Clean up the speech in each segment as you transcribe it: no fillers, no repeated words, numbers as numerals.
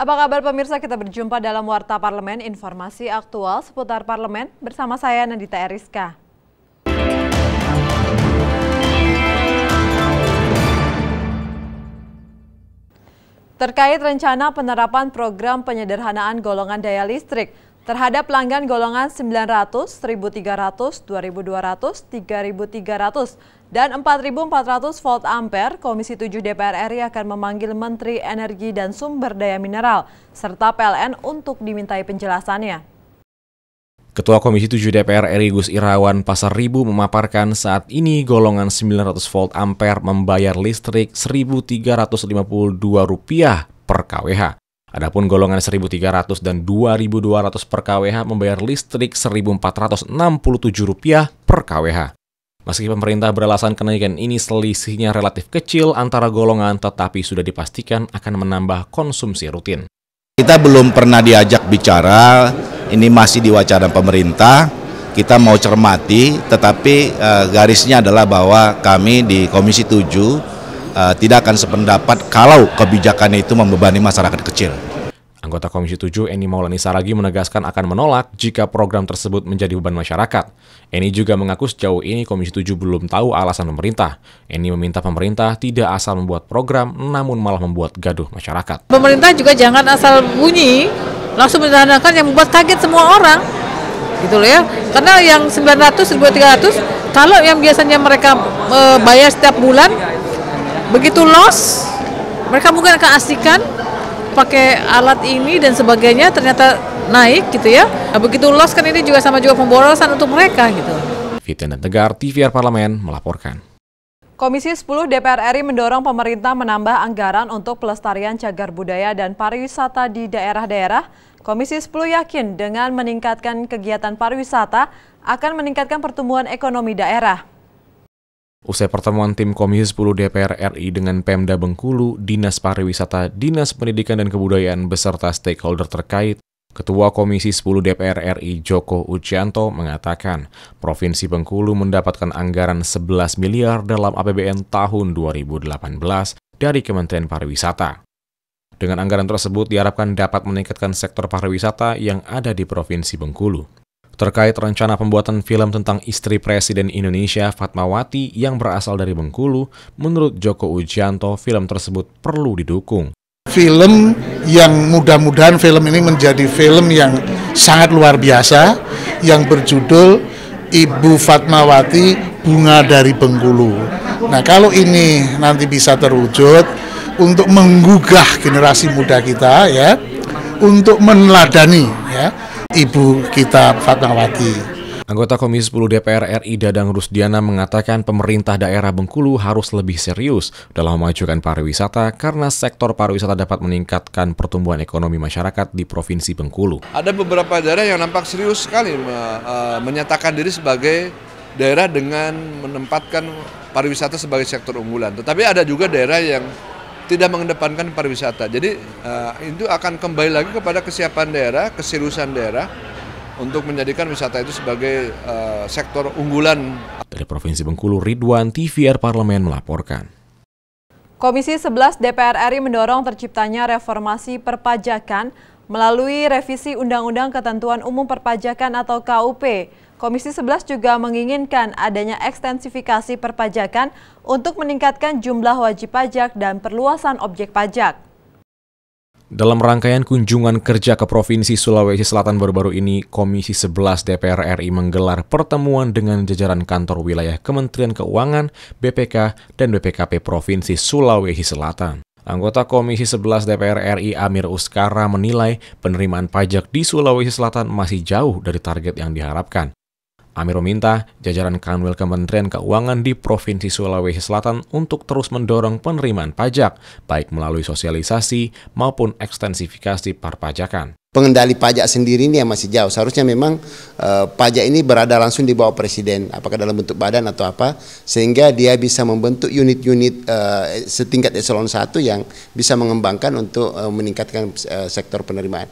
Apa kabar pemirsa, kita berjumpa dalam Warta Parlemen, informasi aktual seputar parlemen bersama saya Nandita Eriska. Terkait rencana penerapan program penyederhanaan golongan daya listrik terhadap pelanggan golongan 900, 1.300, 2.200, 3.300, dan 4.400 volt ampere, Komisi 7 DPR RI akan memanggil Menteri Energi dan Sumber Daya Mineral serta PLN untuk dimintai penjelasannya. Ketua Komisi 7 DPR RI Gus Irawan Pasaribu memaparkan saat ini golongan 900 volt ampere membayar listrik Rp1.352 per kWh. Adapun golongan 1.300 dan 2.200 per kWh membayar listrik Rp1.467 per kWh. Meski pemerintah beralasan kenaikan ini selisihnya relatif kecil antara golongan, tetapi sudah dipastikan akan menambah konsumsi rutin. Kita belum pernah diajak bicara, ini masih di wacana pemerintah. Kita mau cermati, tetapi garisnya adalah bahwa kami di Komisi 7 tidak akan sependapat kalau kebijakannya itu membebani masyarakat kecil. Anggota Komisi 7 Eni Maulani Saragi menegaskan akan menolak jika program tersebut menjadi beban masyarakat. Eni juga mengaku sejauh ini Komisi 7 belum tahu alasan pemerintah. Eni meminta pemerintah tidak asal membuat program, namun malah membuat gaduh masyarakat. Pemerintah juga jangan asal bunyi, langsung menyederhanakan yang membuat kaget semua orang. Gitu loh ya. Karena yang 900, 1.300, kalau yang biasanya mereka bayar setiap bulan, begitu loss, mereka mungkin akan asingkan pakai alat ini dan sebagainya, ternyata naik gitu ya. Nah, begitu loss kan ini juga sama juga pemborosan untuk mereka gitu. Fiten dan Tegar, TVR Parlemen melaporkan. Komisi 10 DPR RI mendorong pemerintah menambah anggaran untuk pelestarian cagar budaya dan pariwisata di daerah-daerah. Komisi 10 yakin dengan meningkatkan kegiatan pariwisata akan meningkatkan pertumbuhan ekonomi daerah. Usai pertemuan tim Komisi 10 DPR RI dengan Pemda Bengkulu, Dinas Pariwisata, Dinas Pendidikan dan Kebudayaan beserta stakeholder terkait, Ketua Komisi 10 DPR RI Joko Ucianto mengatakan Provinsi Bengkulu mendapatkan anggaran 11 miliar dalam APBN tahun 2018 dari Kementerian Pariwisata. Dengan anggaran tersebut diharapkan dapat meningkatkan sektor pariwisata yang ada di Provinsi Bengkulu. Terkait rencana pembuatan film tentang istri Presiden Indonesia Fatmawati yang berasal dari Bengkulu, menurut Joko Ucianto, film tersebut perlu didukung. Film yang mudah-mudahan film ini menjadi film yang sangat luar biasa, yang berjudul Ibu Fatmawati Bunga dari Bengkulu. Nah, kalau ini nanti bisa terwujud untuk menggugah generasi muda kita ya, untuk meneladani ya Ibu kita Fatmawati. Anggota Komisi 10 DPR RI Dadang Rusdiana mengatakan pemerintah daerah Bengkulu harus lebih serius dalam memajukan pariwisata karena sektor pariwisata dapat meningkatkan pertumbuhan ekonomi masyarakat di Provinsi Bengkulu. Ada beberapa daerah yang nampak serius sekali menyatakan diri sebagai daerah dengan menempatkan pariwisata sebagai sektor unggulan. Tetapi ada juga daerah yang tidak mengedepankan pariwisata. Jadi itu akan kembali lagi kepada kesiapan daerah, keseriusan daerah untuk menjadikan wisata itu sebagai sektor unggulan. Dari Provinsi Bengkulu, Ridwan, TVR Parlemen melaporkan. Komisi 11 DPR RI mendorong terciptanya reformasi perpajakan melalui revisi Undang-Undang Ketentuan Umum Perpajakan atau KUP. Komisi 11 juga menginginkan adanya ekstensifikasi perpajakan untuk meningkatkan jumlah wajib pajak dan perluasan objek pajak. Dalam rangkaian kunjungan kerja ke Provinsi Sulawesi Selatan baru-baru ini, Komisi 11 DPR RI menggelar pertemuan dengan jajaran kantor wilayah Kementerian Keuangan, BPK, dan BPKP Provinsi Sulawesi Selatan. Anggota Komisi 11 DPR RI Amir Uskara menilai penerimaan pajak di Sulawesi Selatan masih jauh dari target yang diharapkan. Amir meminta jajaran Kanwil Kementerian Keuangan di Provinsi Sulawesi Selatan untuk terus mendorong penerimaan pajak, baik melalui sosialisasi maupun ekstensifikasi perpajakan. Pengendali pajak sendiri ini yang masih jauh. Seharusnya memang pajak ini berada langsung di bawah Presiden, apakah dalam bentuk badan atau apa, sehingga dia bisa membentuk unit-unit setingkat eselon 1 yang bisa mengembangkan untuk meningkatkan sektor penerimaan.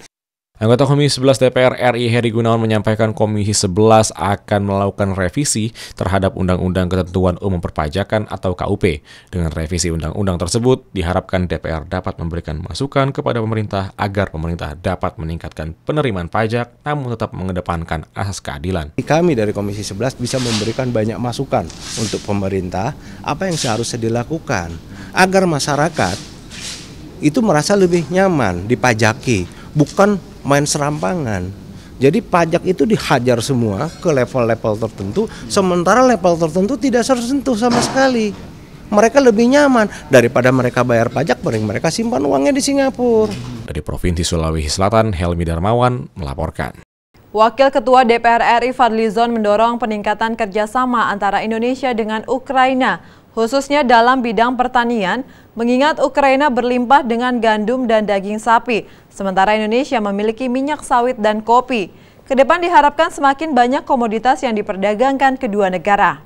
Anggota Komisi 11 DPR RI Heri Gunawan menyampaikan Komisi 11 akan melakukan revisi terhadap Undang-Undang Ketentuan Umum Perpajakan atau KUP. Dengan revisi undang-undang tersebut, diharapkan DPR dapat memberikan masukan kepada pemerintah agar pemerintah dapat meningkatkan penerimaan pajak namun tetap mengedepankan asas keadilan. Kami dari Komisi 11 bisa memberikan banyak masukan untuk pemerintah apa yang seharusnya dilakukan agar masyarakat itu merasa lebih nyaman dipajaki, bukan main serampangan. Jadi pajak itu dihajar semua ke level-level tertentu, sementara level tertentu tidak tersentuh sama sekali. Mereka lebih nyaman daripada mereka bayar pajak, mereka simpan uangnya di Singapura. Dari Provinsi Sulawesi Selatan, Helmi Darmawan melaporkan. Wakil Ketua DPR RI Fadlizon mendorong peningkatan kerjasama antara Indonesia dengan Ukraina, khususnya dalam bidang pertanian, mengingat Ukraina berlimpah dengan gandum dan daging sapi, sementara Indonesia memiliki minyak sawit dan kopi. Kedepan diharapkan semakin banyak komoditas yang diperdagangkan kedua negara.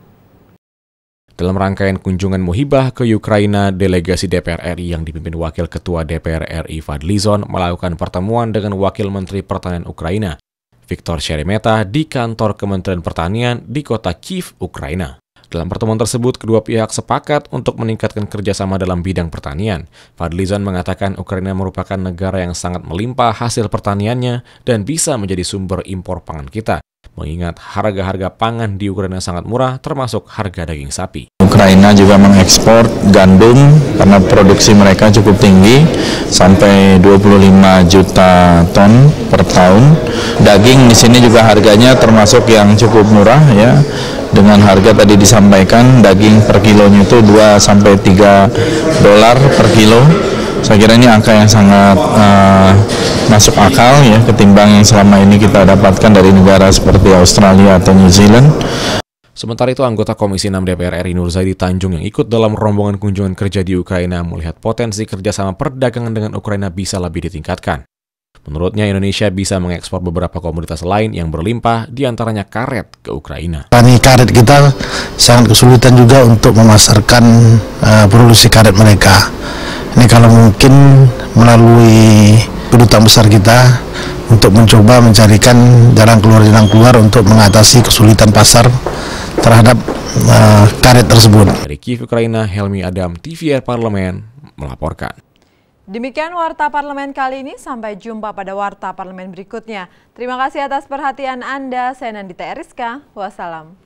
Dalam rangkaian kunjungan Muhibah ke Ukraina, delegasi DPR RI yang dipimpin Wakil Ketua DPR RI Fadlizon melakukan pertemuan dengan Wakil Menteri Pertanian Ukraina, Viktor Sheremeta, di kantor Kementerian Pertanian di kota Kyiv, Ukraina. Dalam pertemuan tersebut, kedua pihak sepakat untuk meningkatkan kerjasama dalam bidang pertanian. Fadlizon mengatakan Ukraina merupakan negara yang sangat melimpah hasil pertaniannya dan bisa menjadi sumber impor pangan kita, mengingat harga-harga pangan di Ukraina sangat murah, termasuk harga daging sapi. Ukraina juga mengekspor gandum karena produksi mereka cukup tinggi, sampai 25 juta ton per tahun. Daging di sini juga harganya termasuk yang cukup murah ya. Dengan harga tadi disampaikan daging per kilonya itu 2 sampai 3 dolar per kilo. Saya kira ini angka yang sangat masuk akal ya ketimbang yang selama ini kita dapatkan dari negara seperti Australia atau New Zealand. Sementara itu, anggota Komisi 6 DPR RI Nur Zaidi Tanjung yang ikut dalam rombongan kunjungan kerja di Ukraina melihat potensi kerjasama perdagangan dengan Ukraina bisa lebih ditingkatkan. Menurutnya, Indonesia bisa mengekspor beberapa komoditas lain yang berlimpah, diantaranya karet ke Ukraina. Petani karet kita sangat kesulitan juga untuk memasarkan produksi karet mereka. Ini kalau mungkin melalui kedutaan besar kita untuk mencoba mencarikan jalan keluar untuk mengatasi kesulitan pasar terhadap karet tersebut. Dari Kyiv, Ukraina, Helmi Adam, TVR Parlemen melaporkan. Demikian Warta Parlemen kali ini, sampai jumpa pada Warta Parlemen berikutnya. Terima kasih atas perhatian Anda, saya Nandita Eriska, wassalam.